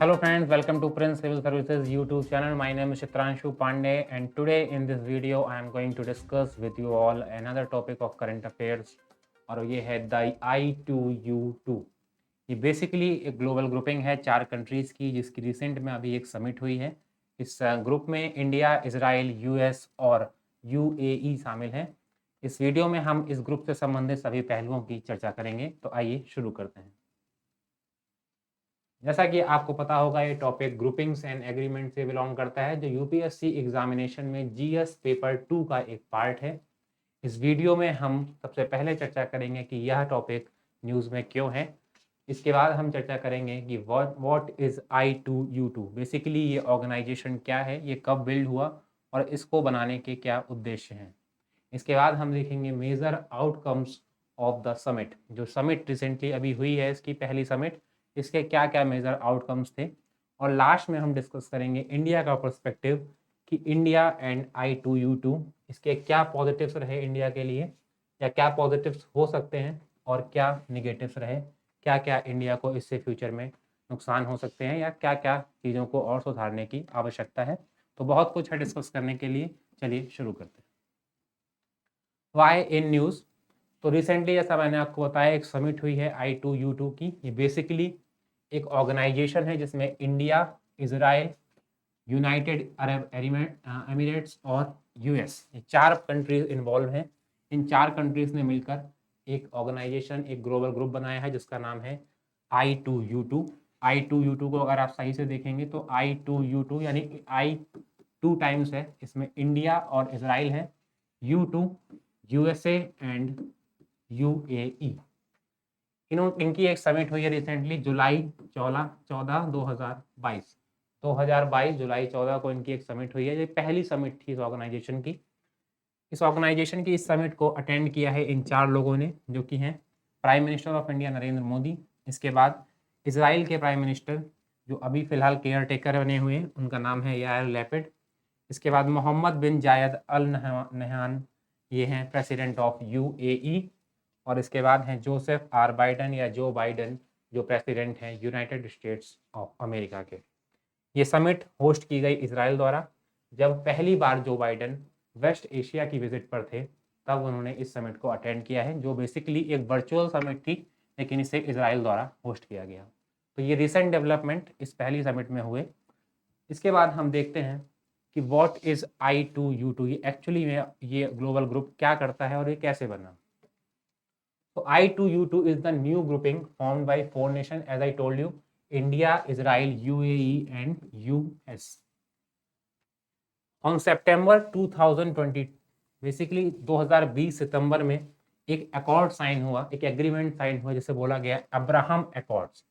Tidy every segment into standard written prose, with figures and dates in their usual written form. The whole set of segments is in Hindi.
Hello friends, welcome to Prince Civil Services YouTube channel. My name is Chitranshu Pandey and today in this video I am going to discuss with you all another topic of current affairs और ये है the I2U2। ये बेसिकली एक ग्लोबल ग्रुपिंग है 4 कंट्रीज़ की जिसकी रिसेंट में अभी एक समिट हुई है। इस ग्रुप में इंडिया, इजराइल, यूएस और यूएई शामिल हैं। इस वीडियो में हम इस ग्रुप से संबंधित सभी पहलुओं की चर्चा करेंगे, तो आइए शुरू करते हैं। जैसा कि आपको पता होगा ये टॉपिक ग्रुपिंग्स एंड एग्रीमेंट से बिलोंग करता है, जो यूपीएससी एग्जामिनेशन में जीएस पेपर 2 का एक पार्ट है। इस वीडियो में हम सबसे पहले चर्चा करेंगे कि यह टॉपिक न्यूज़ में क्यों है। इसके बाद हम चर्चा करेंगे कि व्हाट इज़ I2U2, बेसिकली ये ऑर्गेनाइजेशन क्या है, ये कब बिल्ड हुआ और इसको बनाने के क्या उद्देश्य हैं। इसके बाद हम देखेंगे major outcomes of the summit, जो समिट रिसेंटली अभी हुई है, इसकी पहली समिट, इसके क्या क्या मेजर आउटकम्स थे। और लास्ट में हम डिस्कस करेंगे इंडिया का पर्सपेक्टिव कि इंडिया एंड I2U2 इसके क्या पॉजिटिव्स रहे इंडिया के लिए, या क्या पॉजिटिव्स हो सकते हैं और क्या निगेटिव्स रहे, क्या क्या इंडिया को इससे फ्यूचर में नुकसान हो सकते हैं या क्या क्या चीज़ों को और सुधारने की आवश्यकता है। तो बहुत कुछ है डिस्कस करने के लिए, चलिए शुरू करते हैं। वाई इन न्यूज़, तो रिसेंटली जैसा मैंने आपको बताया एक समिट हुई है I2U2 की। ये बेसिकली एक ऑर्गेनाइजेशन है जिसमें India, Israel, United Arab Emirates और यूएस, ये 4 कंट्रीज इन्वॉल्व हैं। इन 4 कंट्रीज ने मिलकर एक ऑर्गेनाइजेशन, एक ग्लोबल ग्रुप बनाया है जिसका नाम है I2U2। I2U2 को अगर आप सही से देखेंगे तो I2U2 यानी I 2 टाइम्स है, इसमें इंडिया और इजराइल है, U2 यूएसए एंड यूएई। इनकी एक समिट हुई है रिसेंटली जुलाई 14 2022 जुलाई 14 को इनकी एक समिट हुई है। ये पहली समिट थी इस ऑर्गेनाइजेशन की। इस समिट को अटेंड किया है इन 4 लोगों ने, जो कि हैं prime minister of India Narendra Modi, इसके बाद इजराइल के प्राइम मिनिस्टर जो अभी फ़िलहाल केयर टेकर बने हुए हैं, उनका नाम है यार लैपिड, इसके बाद मोहम्मद बिन जायद अल नहयान, ये हैं प्रेसिडेंट ऑफ यूएई, और इसके बाद हैं जोसेफ आर बाइडन या जो बाइडन, जो प्रेसिडेंट हैं यूनाइटेड स्टेट्स ऑफ अमेरिका के। ये समिट होस्ट की गई इजराइल द्वारा। जब पहली बार जो बाइडन वेस्ट एशिया की विजिट पर थे तब उन्होंने इस समिट को अटेंड किया है, जो बेसिकली एक वर्चुअल समिट थी लेकिन इसे इजराइल द्वारा होस्ट किया गया। तो ये रिसेंट डेवलपमेंट इस पहली समिट में हुए। इसके बाद हम देखते हैं कि व्हाट इज़ I2U2, ये एक्चुअली में ये ग्लोबल ग्रुप क्या करता है और ये कैसे बना। So I2U2 is the new grouping formed by 4 nations, as I told you, India, Israel, UAE and US. On September 2020, basically 2020 सितंबर में एक अकॉर्ड साइन हुआ, एक एग्रीमेंट साइन हुआ जिसे बोला गया अब्राहम अकॉर्ड्स।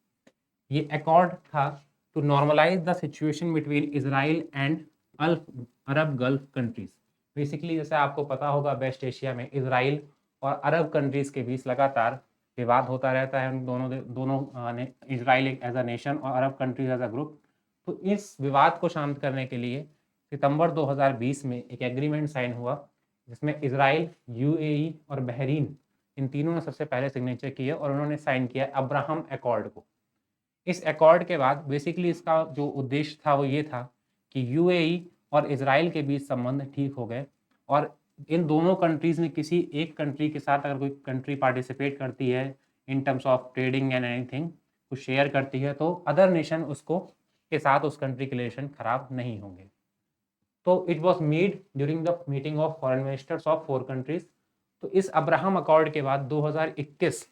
ये अकॉर्ड था to normalise the situation between Israel and Arab Gulf countries. Basically जैसे आपको पता होगा वेस्ट एशिया में इजराइल और अरब कंट्रीज़ के बीच लगातार विवाद होता रहता है, उन दोनों ने, इजराइल एज अ नेशन और Arab countries as a group. तो इस विवाद को शांत करने के लिए सितंबर 2020 में एक एग्रीमेंट साइन हुआ जिसमें इजराइल, यूएई और बहरीन, इन तीनों ने सबसे पहले सिग्नेचर किए और उन्होंने साइन किया अब्राहम अकॉर्ड को। इस अकॉर्ड के बाद बेसिकली इसका जो उद्देश्य था वो ये था कि यूएई और इजराइल के बीच संबंध ठीक हो गए, और इन दोनों कंट्रीज़ में किसी एक कंट्री के साथ अगर कोई कंट्री पार्टिसिपेट करती है in terms of trading and anything, कुछ शेयर करती है, तो अदर नेशन उसको के साथ उस कंट्री के रिलेशन खराब नहीं होंगे। तो it was made during the meeting of foreign ministers of 4 countries. तो इस अब्राहम अकॉर्ड के बाद 2021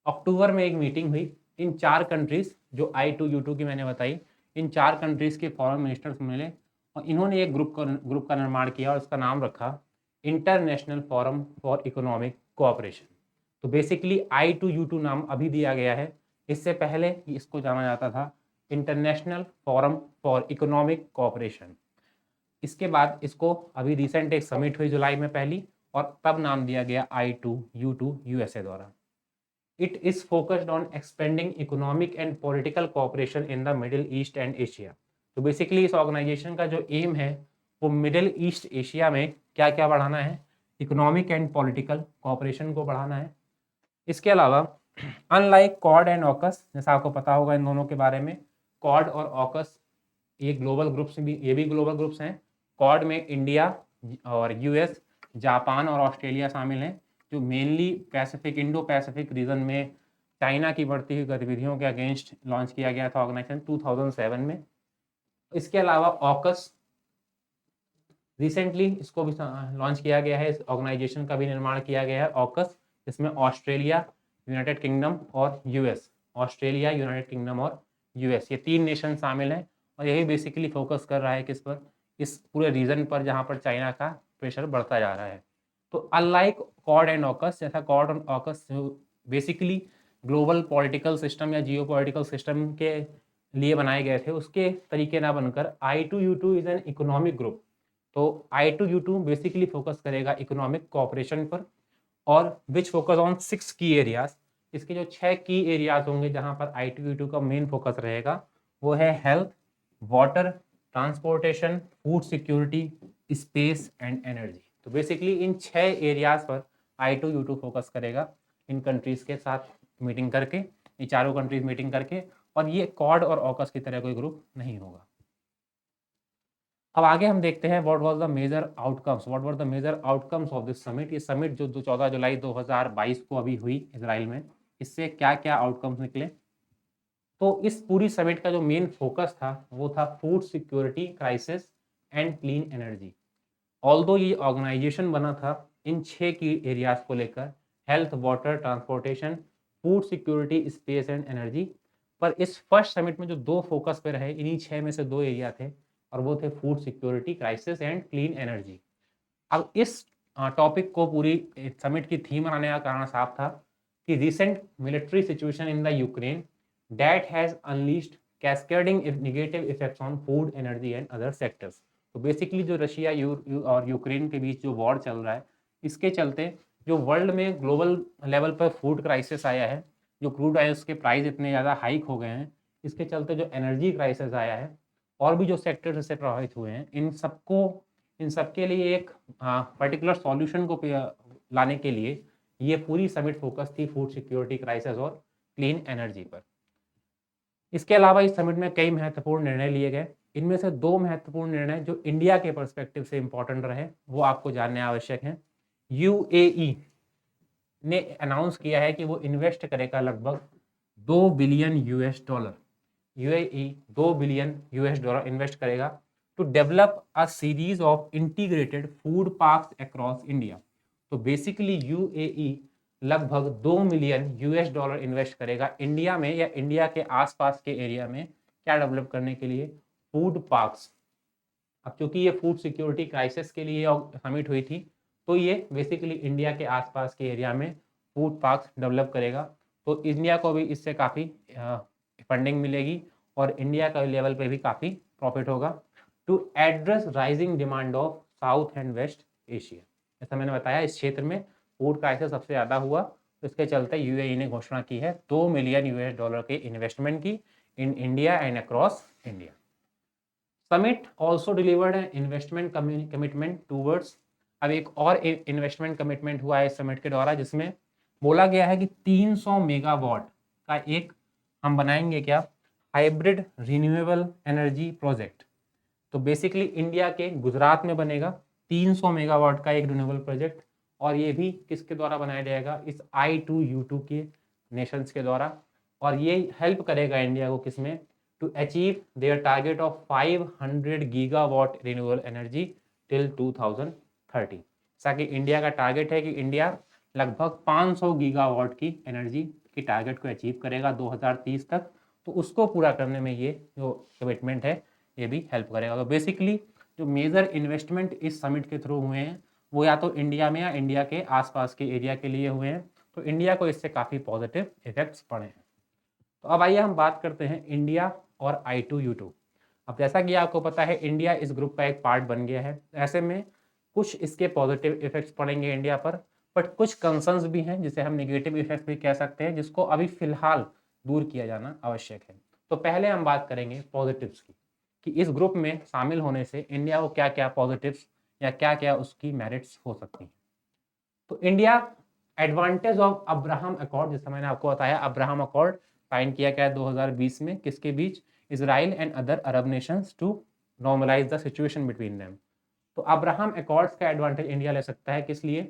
अक्टूबर में एक मीटिंग हुई इन 4 कंट्रीज जो I2U2 की मैंने बताई, इन 4 कंट्रीज के फॉरेन मिनिस्टर्स मिले और इन्होंने एक ग्रुप का निर्माण किया और उसका नाम रखा international forum for economic cooperation. तो बेसिकली I2U2 नाम अभी दिया गया है, इससे पहले इसको जाना जाता था international forum for economic cooperation. इसके बाद इसको अभी रिसेंट एक समिट हुई जुलाई में पहली, और तब नाम दिया गया I2U2 यूएसए द्वारा। It is focused on expanding economic and political cooperation in the Middle East and Asia. तो बेसिकली इस ऑर्गेनाइजेशन का जो एम है वो मिडिल ईस्ट एशिया में क्या क्या बढ़ाना है, इकोनॉमिक एंड पॉलिटिकल कोऑपरेशन को बढ़ाना है। इसके अलावा अनलाइक क्वाड एंड ऑकस, जैसा आपको पता होगा इन दोनों के बारे में, क्वाड और ऑकस ये ग्लोबल ग्रुप्स भी, ये भी ग्लोबल ग्रुप्स हैं। क्वाड में इंडिया और यूएस, जापान और ऑस्ट्रेलिया शामिल हैं, जो mainly Pacific, Indo Pacific region में चाइना की बढ़ती हुई गतिविधियों के अगेंस्ट लॉन्च किया गया था ऑर्गेनाइजेशन 2007 में। इसके अलावा ऑकस रिसेंटली इसको भी लॉन्च किया गया है, इस ऑर्गेनाइजेशन का भी निर्माण किया गया है ऑकस, जिसमें ऑस्ट्रेलिया, यूनाइटेड किंगडम और यूएस, ऑस्ट्रेलिया, यूनाइटेड किंगडम और यूएस, ये 3 नेशन शामिल हैं। और यही बेसिकली फोकस कर रहा है किस पर, इस पूरे रीजन पर जहाँ पर चाइना का प्रेशर बढ़ता जा रहा है। तो अनलाइक क्वाड एंड ऑकस, जैसा क्वाड और AUKUS basically global political system या जियो पॉलिटिकल सिस्टम के लिए बनाए गए थे, उसके तरीके ना बनकर I2U2 is an economic group. तो I2U2 बेसिकली फोकस करेगा इकोनॉमिक कोऑपरेशन पर, और विच फोकस ऑन 6 की एरियाज। इसके जो 6 की एरियाज होंगे जहां पर I2U2 का मेन फोकस रहेगा, वो है health, water, transportation, food security, space and energy. तो बेसिकली इन 6 एरियाज पर I2U2 फोकस करेगा, इन कंट्रीज के साथ मीटिंग करके, ये चारों कंट्रीज मीटिंग करके, और ये क्वाड और ऑकस की तरह कोई ग्रुप नहीं होगा। अब आगे हम देखते हैं what was the major outcomes, what were the major outcomes of this summit. ये समिट जो 14 जुलाई 2022 को अभी हुई इजराइल में, इससे क्या क्या आउटकम्स निकले। तो इस पूरी समिट का जो मेन फोकस था वो था food security crisis and clean energy. Although ये ऑर्गेनाइजेशन बना था इन 6 की एरियाज को लेकर, health, water, transportation, food security, space and energy, पर इस फर्स्ट समिट में जो 2 फोकस पे रहे, इन्हीं 6 में से 2 एरिया थे, और वो थे food security crisis and clean energy. अब इस टॉपिक को पूरी समिट की थीम बनाने का कारण साफ था कि recent military situation in the Ukraine that has unleashed cascading negative effects on food, energy and other sectors. तो बेसिकली जो रशिया और यूक्रेन के बीच जो वॉर चल रहा है, इसके चलते जो वर्ल्ड में ग्लोबल लेवल पर फूड क्राइसिस आया है, जो क्रूड ऑयल के प्राइस इतने ज़्यादा हाइक हो गए हैं, इसके चलते जो एनर्जी क्राइसिस आया है, और भी जो सेक्टर्स इससे प्रभावित हुए हैं, इन सबके लिए एक पर्टिकुलर सॉल्यूशन को लाने के लिए ये पूरी समिट फोकस थी फूड सिक्योरिटी क्राइसिस और क्लीन एनर्जी पर। इसके अलावा इस समिट में कई महत्वपूर्ण निर्णय लिए गए। इनमें से 2 महत्वपूर्ण निर्णय जो इंडिया के पर्सपेक्टिव से इंपॉर्टेंट रहे, वो आपको जानने आवश्यक हैं। यूएई ने अनाउंस किया है कि वो इन्वेस्ट करेगा लगभग $2 बिलियन। यूएई $2 बिलियन इन्वेस्ट करेगा to develop a series of integrated food parks across India. तो बेसिकली यूएई लगभग $2 मिलियन इन्वेस्ट करेगा इंडिया में या इंडिया के आसपास के एरिया में, क्या डेवलप करने के लिए, फूड पार्क्स। अब क्योंकि ये फूड सिक्योरिटी क्राइसिस के लिए समिट हुई थी, तो ये बेसिकली इंडिया के आसपास के एरिया में फूड पार्क्स डेवलप करेगा। तो इंडिया को भी इससे काफ़ी फंडिंग मिलेगी और इंडिया का लेवल पे भी काफ़ी प्रॉफिट होगा to address rising demand of South and West Asia. जैसा मैंने बताया, इस क्षेत्र में फूड क्राइसिस सबसे ज़्यादा हुआ, तो इसके चलते यूएई ने घोषणा की है $2 मिलियन के इन्वेस्टमेंट की in India and across India. Summit also delivered an investment commitment towards. अब एक और इन्वेस्टमेंट कमिटमेंट हुआ है इस समिट के द्वारा, जिसमें बोला गया है कि 300 मेगावाट का एक हम बनाएंगे क्या, हाइब्रिड रिन्यूएबल एनर्जी प्रोजेक्ट। तो बेसिकली इंडिया के गुजरात में बनेगा 300 मेगावाट का एक रिन्यूएबल प्रोजेक्ट, और ये भी किसके द्वारा बनाया जाएगा, इस I2U2 के नेशंस के द्वारा। और ये हेल्प करेगा इंडिया को किसमें, to achieve their target of 500 gigawatt renewable energy till 2030। जैसा कि इंडिया का टारगेट है कि इंडिया लगभग 500 गीगावाट की एनर्जी की टारगेट को अचीव करेगा 2030 तक। तो उसको पूरा करने में ये जो कमिटमेंट है ये भी हेल्प करेगा। तो बेसिकली जो मेजर इन्वेस्टमेंट इस समिट के थ्रू हुए हैं, वो या तो इंडिया में या इंडिया के आसपास के एरिया के लिए हुए हैं, तो इंडिया को इससे काफ़ी पॉजिटिव इफेक्ट्स पड़े हैं। तो अब आइए हम बात करते हैं इंडिया और I2U2। अब जैसा कि आपको पता है, इंडिया इस ग्रुप का एक पार्ट बन गया है, ऐसे में कुछ इसके पॉजिटिव इफेक्ट्स पड़ेंगे इंडिया पर, बट कुछ कंसर्न्स भी हैं जिसे हम नेगेटिव इफेक्ट भी कह सकते हैं, जिसको अभी फिलहाल दूर किया जाना आवश्यक है। तो पहले हम बात करेंगे पॉजिटिव्स की, कि इस ग्रुप में शामिल होने से इंडिया को क्या क्या पॉजिटिव्स या क्या क्या उसकी मेरिट्स हो सकती हैं। तो India advantage of Abraham accord, जैसा मैंने आपको बताया, अब्राहम अकॉर्ड साइन किया गया 2020 में, किसके बीच, Israel and other Arab nations to normalize the situation between them. तो अब्राहम अकॉर्ड्स का एडवांटेज इंडिया ले सकता है, किस लिए?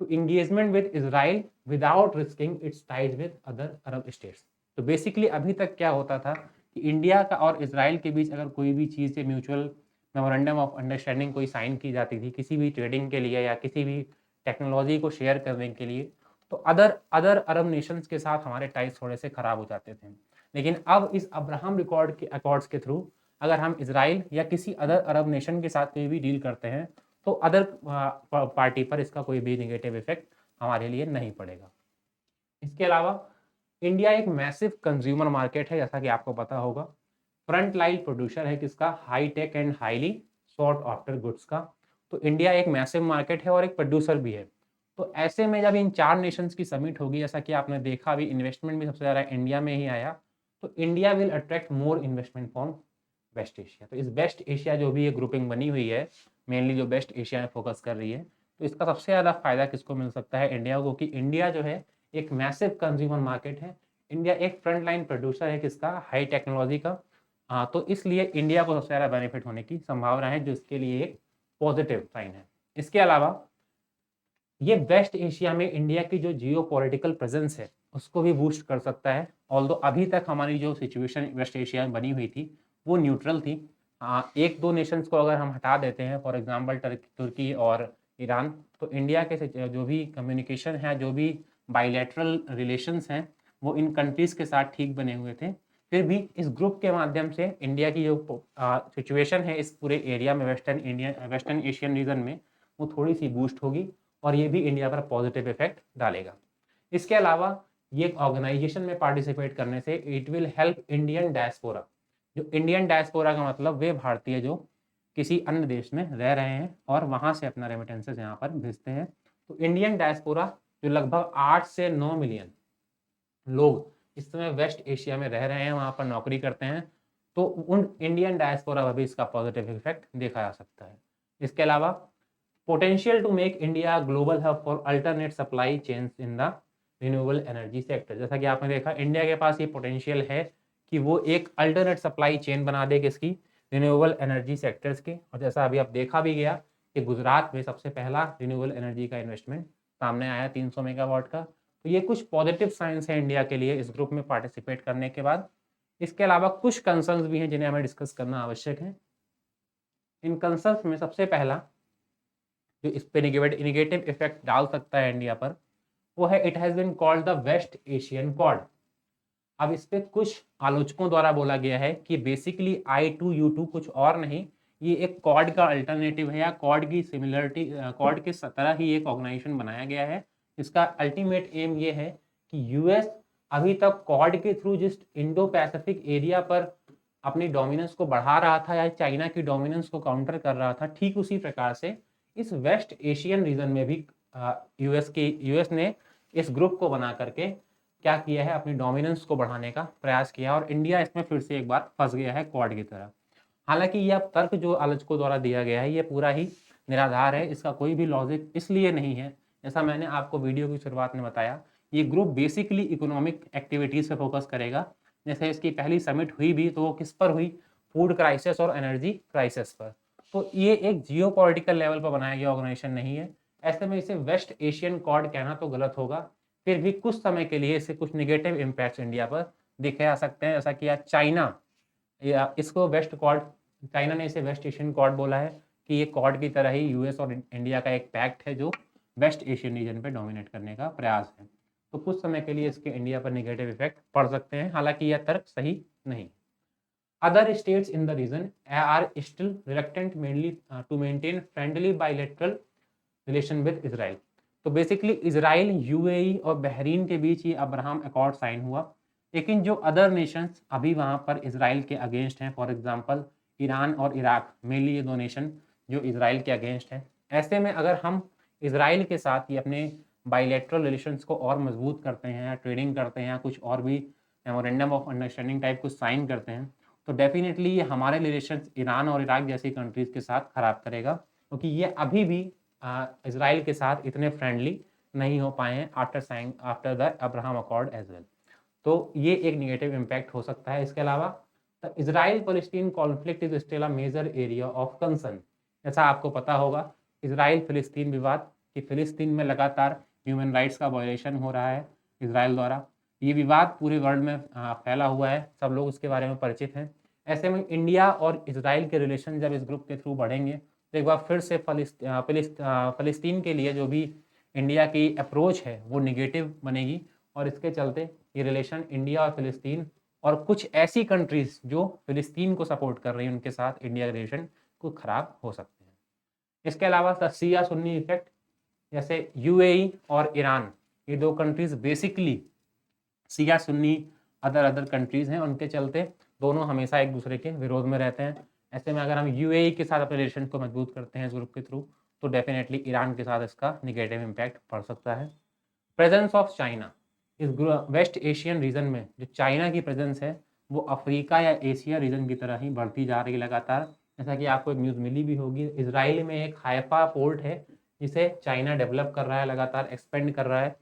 To engagement with Israel without risking its ties with other Arab states. तो बेसिकली अभी तक क्या होता था कि इंडिया का और इजराइल के बीच अगर कोई भी चीज़ से म्यूचुअल मेमोरेंडम ऑफ अंडरस्टैंडिंग कोई साइन की जाती थी किसी भी ट्रेडिंग के लिए या किसी भी टेक्नोलॉजी को शेयर करने के लिए, तो अदर अरब नेशंस के साथ हमारे टाइज थोड़े से ख़राब हो जाते थे। लेकिन अब इस अब्राहम रिकॉर्ड के अकॉर्ड्स के थ्रू अगर हम इजराइल या किसी अदर अरब नेशन के साथ कोई भी डील करते हैं तो अदर पार्टी पर इसका कोई भी नेगेटिव इफेक्ट हमारे लिए नहीं पड़ेगा। इसके अलावा इंडिया एक मैसिव कंज्यूमर मार्केट है, जैसा कि आपको पता होगा। फ्रंट लाइन प्रोड्यूसर है किसका? High tech and highly sort after goods का। तो इंडिया एक मैसिव मार्केट है और एक प्रोड्यूसर भी है। तो ऐसे में जब इन 4 नेशंस की समिट होगी, जैसा कि आपने देखा अभी इन्वेस्टमेंट भी सबसे ज़्यादा इंडिया में ही आया, तो India will attract more investment from West Asia. तो इस वेस्ट एशिया जो भी ये ग्रुपिंग बनी हुई है, मेनली जो वेस्ट एशिया में फोकस कर रही है, तो इसका सबसे ज़्यादा फायदा किसको मिल सकता है? इंडिया को, कि इंडिया जो है एक मैसिव कंज्यूमर मार्केट है। इंडिया एक फ्रंट लाइन प्रोड्यूसर है किसका? हाई टेक्नोलॉजी का। तो इसलिए इंडिया को सबसे ज़्यादा बेनिफिट होने की संभावना है, जो इसके लिए एक पॉजिटिव साइन है। इसके अलावा ये वेस्ट एशिया में इंडिया की जो जियो पॉलिटिकल प्रेजेंस है उसको भी बूस्ट कर सकता है। ऑल्दो अभी तक हमारी जो सिचुएशन वेस्ट एशिया में बनी हुई थी वो न्यूट्रल थी। एक दो नेशंस को अगर हम हटा देते हैं, फॉर एग्जांपल तुर्की और ईरान, तो इंडिया के जो भी कम्युनिकेशन है, जो भी बायलैटरल रिलेशंस हैं, वो इन कंट्रीज़ के साथ ठीक बने हुए थे। फिर भी इस ग्रुप के माध्यम से इंडिया की जो सिचुएशन है इस पूरे एरिया में, वेस्टर्न एशियन रीजन में, वो थोड़ी सी बूस्ट होगी और ये भी इंडिया पर पॉजिटिव इफेक्ट डालेगा। इसके अलावा ये ऑर्गेनाइजेशन में पार्टिसिपेट करने से it will help Indian diaspora. जो इंडियन डायस्पोरा का मतलब वे भारतीय जो किसी अन्य देश में रह रहे हैं और वहाँ से अपना रेमिटेंसेस यहाँ पर भेजते हैं। तो इंडियन डायस्पोरा जो लगभग 8 से 9 मिलियन लोग इस समय वेस्ट एशिया में रह रहे हैं, वहाँ पर नौकरी करते हैं, तो उन इंडियन डायस्पोरा पर भी इसका पॉजिटिव इफेक्ट देखा जा सकता है। इसके अलावा potential to make India global hub for alternate supply chains in the renewable energy sector. जैसा कि आपने देखा इंडिया के पास ये पोटेंशियल है कि वो एक अल्टरनेट सप्लाई चेन बना दे किसकी? रिन्यूएबल एनर्जी सेक्टर्स की। और जैसा अभी आप देखा भी गया कि गुजरात में सबसे पहला रिन्यूएबल एनर्जी का इन्वेस्टमेंट सामने आया 300 मेगावाट का। तो ये कुछ पॉजिटिव साइंस है इंडिया के लिए इस ग्रुप में पार्टिसिपेट करने के बाद। इसके अलावा कुछ कंसर्न्स भी हैं जिन्हें हमें डिस्कस करना आवश्यक है। इन कंसर्न्स में सबसे पहला जो इस पे निगेटिव इफेक्ट डाल सकता है इंडिया पर, वो है it has been called the West Asian Quad. अब इस पे कुछ आलोचकों द्वारा बोला गया है कि बेसिकली I2U2 कुछ और नहीं, ये एक क्वाड का अल्टरनेटिव है या क्वाड की सिमिलरिटी, क्वाड के तरह ही एक ऑर्गेनाइजेशन बनाया गया है। इसका अल्टीमेट एम ये है कि यूएस अभी तक क्वाड के थ्रू जिस इंडो पैसिफिक एरिया पर अपनी डोमिनेंस को बढ़ा रहा था या चाइना की डोमिनेंस को काउंटर कर रहा था, ठीक उसी प्रकार से इस वेस्ट एशियन रीजन में भी यूएस ने इस ग्रुप को बना करके क्या किया है? अपनी डोमिनेंस को बढ़ाने का प्रयास किया और इंडिया इसमें फिर से एक बार फंस गया है क्वाड की तरह। हालांकि यह तर्क जो आलोचकों द्वारा दिया गया है ये पूरा ही निराधार है, इसका कोई भी लॉजिक इसलिए नहीं है। जैसा मैंने आपको वीडियो की शुरुआत में बताया, ये ग्रुप बेसिकली इकोनॉमिक एक्टिविटीज़ पे फोकस करेगा। जैसे इसकी पहली समिट हुई भी तो वो किस पर हुई? फूड क्राइसिस और एनर्जी क्राइसिस पर। तो ये एक जियो पॉलिटिकल लेवल पर बनाया गया ऑर्गेनाइजेशन नहीं है। ऐसे में इसे वेस्ट एशियन क्वाड कहना तो गलत होगा। फिर भी कुछ समय के लिए इससे कुछ निगेटिव इम्पैक्ट्स इंडिया पर देखे जा सकते हैं, जैसा कि आज चाइना या इसको वेस्ट क्वाड, चाइना ने इसे वेस्ट एशियन क्वाड बोला है कि ये क्वाड की तरह ही यूएस और इंडिया का एक पैक्ट है जो वेस्ट एशियन रीजन पे डोमिनेट करने का प्रयास है। तो कुछ समय के लिए इसके इंडिया पर नेगेटिव इफेक्ट पड़ सकते हैं, हालांकि यह तर्क सही नहीं। Other states in the region are still reluctant mainly to maintain friendly bilateral relation with Israel. तो बेसिकली इजराइल, यूएई और बहरीन के बीच ये अब्राहम अकॉर्ड साइन हुआ, लेकिन जो अदर नेशंस अभी वहाँ पर इजराइल के अगेंस्ट हैं, फॉर एग्जांपल ईरान और इराक, मेनली ये दो नेशन जो इजराइल के अगेंस्ट हैं। ऐसे में अगर हम इजराइल के साथ ये अपने बायलैटरल रिलेशंस को और मजबूत करते हैं या ट्रेडिंग करते हैं या कुछ और भी मेमोरेंडम ऑफ अंडरस्टैंडिंग टाइप कुछ साइन करते हैं, तो डेफिनेटली ये हमारे रिलेशंस ईरान और इराक जैसी कंट्रीज़ के साथ ख़राब करेगा, क्योंकि ये अभी भी इजराइल के साथ इतने फ्रेंडली नहीं हो पाए हैं after the Abraham accord as well. तो ये एक निगेटिव इम्पैक्ट हो सकता है। इसके अलावा the Israel Palestine conflict is still a major area of concern. जैसा आपको पता होगा, इजराइल फिलिस्तीन विवाद कि फिलिस्तीन में लगातार ह्यूमन राइट्स का वायलेशन हो रहा है इजराइल द्वारा। ये विवाद पूरे वर्ल्ड में फैला हुआ है, सब लोग उसके बारे में परिचित हैं। ऐसे में इंडिया और इजराइल के रिलेशन जब इस ग्रुप के थ्रू बढ़ेंगे तो एक बार फिर से फ़लस्तीन के लिए जो भी इंडिया की अप्रोच है वो निगेटिव बनेगी, और इसके चलते ये रिलेशन इंडिया और फ़लस्तीन और कुछ ऐसी कंट्रीज़ जो फ़लस्तीन को सपोर्ट कर रही हैं उनके साथ इंडिया के रिलेशन को ख़राब हो सकते हैं। इसके अलावा द शिया सुन्नी इफेक्ट, जैसे यूएई और ईरान, ये दो कंट्रीज़ बेसिकली शिया सुन्नी अदर कंट्रीज़ हैं, उनके चलते दोनों हमेशा एक दूसरे के विरोध में रहते हैं। ऐसे में अगर हम यूएई के साथ अपने रिलेशन को मजबूत करते हैं इस ग्रुप के थ्रू, तो डेफिनेटली ईरान के साथ इसका निगेटिव इम्पैक्ट पड़ सकता है। प्रेजेंस ऑफ चाइना इस वेस्ट एशियन रीजन में, जो चाइना की प्रेजेंस है वो अफ्रीका या एशिया रीजन की तरह ही बढ़ती जा रही है लगातार। जैसा कि आपको एक न्यूज़ मिली भी होगी, इसराइल में एक हाइफा पोर्ट है जिसे चाइना डेवलप कर रहा है, लगातार एक्सपेंड कर रहा है।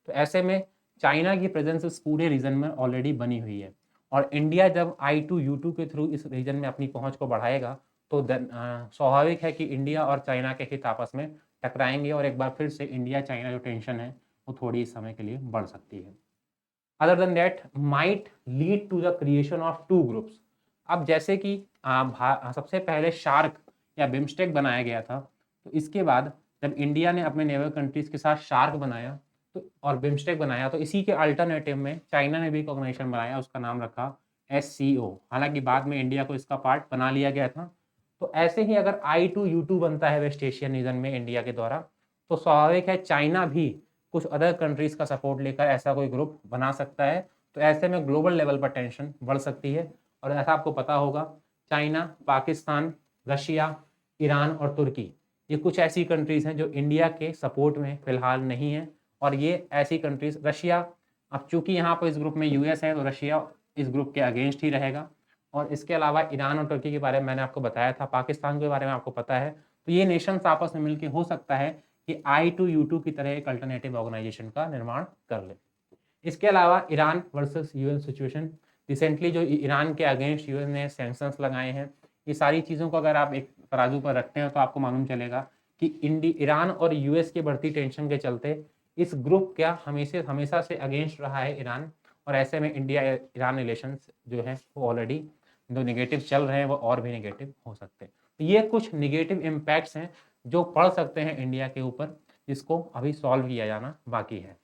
तो ऐसे में चाइना की प्रेजेंस इस पूरे रीजन में ऑलरेडी बनी हुई है, और इंडिया जब I2U2 के थ्रू इस रीजन में अपनी पहुंच को बढ़ाएगा तो स्वाभाविक है कि इंडिया और चाइना के हित आपस में टकराएंगे, और एक बार फिर से इंडिया चाइना जो टेंशन है वो थोड़ी समय के लिए बढ़ सकती है। Other than that might lead to the creation of two groups. अब जैसे कि सबसे पहले शार्क या बिम्स्टेक बनाया गया था, तो इसके बाद जब इंडिया ने अपने नेबर कंट्रीज के साथ शार्क बनाया तो और बिम्स्टेक बनाया, तो इसी के अल्टरनेटिव में चाइना ने भी एक ऑर्गेनाइजेशन बनाया, उसका नाम रखा SCO। हालांकि बाद में इंडिया को इसका पार्ट बना लिया गया था। तो ऐसे ही अगर I2U2 बनता है वेस्ट एशियन रीजन में इंडिया के द्वारा, तो स्वाभाविक है चाइना भी कुछ अदर कंट्रीज़ का सपोर्ट लेकर ऐसा कोई ग्रुप बना सकता है। तो ऐसे में ग्लोबल लेवल पर टेंशन बढ़ सकती है। और ऐसा आपको पता होगा, चाइना, पाकिस्तान, रशिया, ईरान और तुर्की, ये कुछ ऐसी कंट्रीज़ हैं जो इंडिया के सपोर्ट में फ़िलहाल नहीं है। और ये ऐसी कंट्रीज़, रशिया, अब चूँकि यहाँ पर इस ग्रुप में US है तो रशिया इस ग्रुप के अगेंस्ट ही रहेगा। और इसके अलावा ईरान और तुर्की के बारे में मैंने आपको बताया था, पाकिस्तान के बारे में आपको पता है। तो ये नेशंस आपस में मिलकर हो सकता है कि I2U2 की तरह एक अल्टरनेटिव ऑर्गेनाइजेशन का निर्माण कर ले। इसके अलावा Iran versus US situation, recently जो ईरान के अगेंस्ट US ने सैंक्शंस लगाए हैं, ये सारी चीज़ों को अगर आप एक तराजू पर रखते हैं तो आपको मालूम चलेगा कि ईरान और US की बढ़ती टेंशन के चलते इस ग्रुप का हमेशा से अगेंस्ट रहा है ईरान। और ऐसे में इंडिया ईरान रिलेशंस जो है वो ऑलरेडी जो नेगेटिव चल रहे हैं वो और भी नेगेटिव हो सकते हैं। तो ये कुछ नेगेटिव इम्पैक्ट्स हैं जो पड़ सकते हैं इंडिया के ऊपर, जिसको अभी सॉल्व किया जाना बाकी है।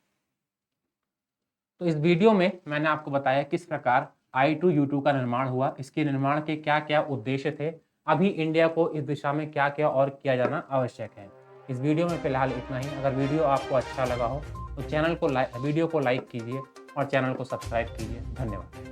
तो इस वीडियो में मैंने आपको बताया किस प्रकार I2U2 का निर्माण हुआ, इसके निर्माण के क्या क्या उद्देश्य थे, अभी इंडिया को इस दिशा में क्या क्या और किया जाना आवश्यक है। इस वीडियो में फिलहाल इतना ही। अगर वीडियो आपको अच्छा लगा हो तो वीडियो को लाइक कीजिए और चैनल को सब्सक्राइब कीजिए। धन्यवाद।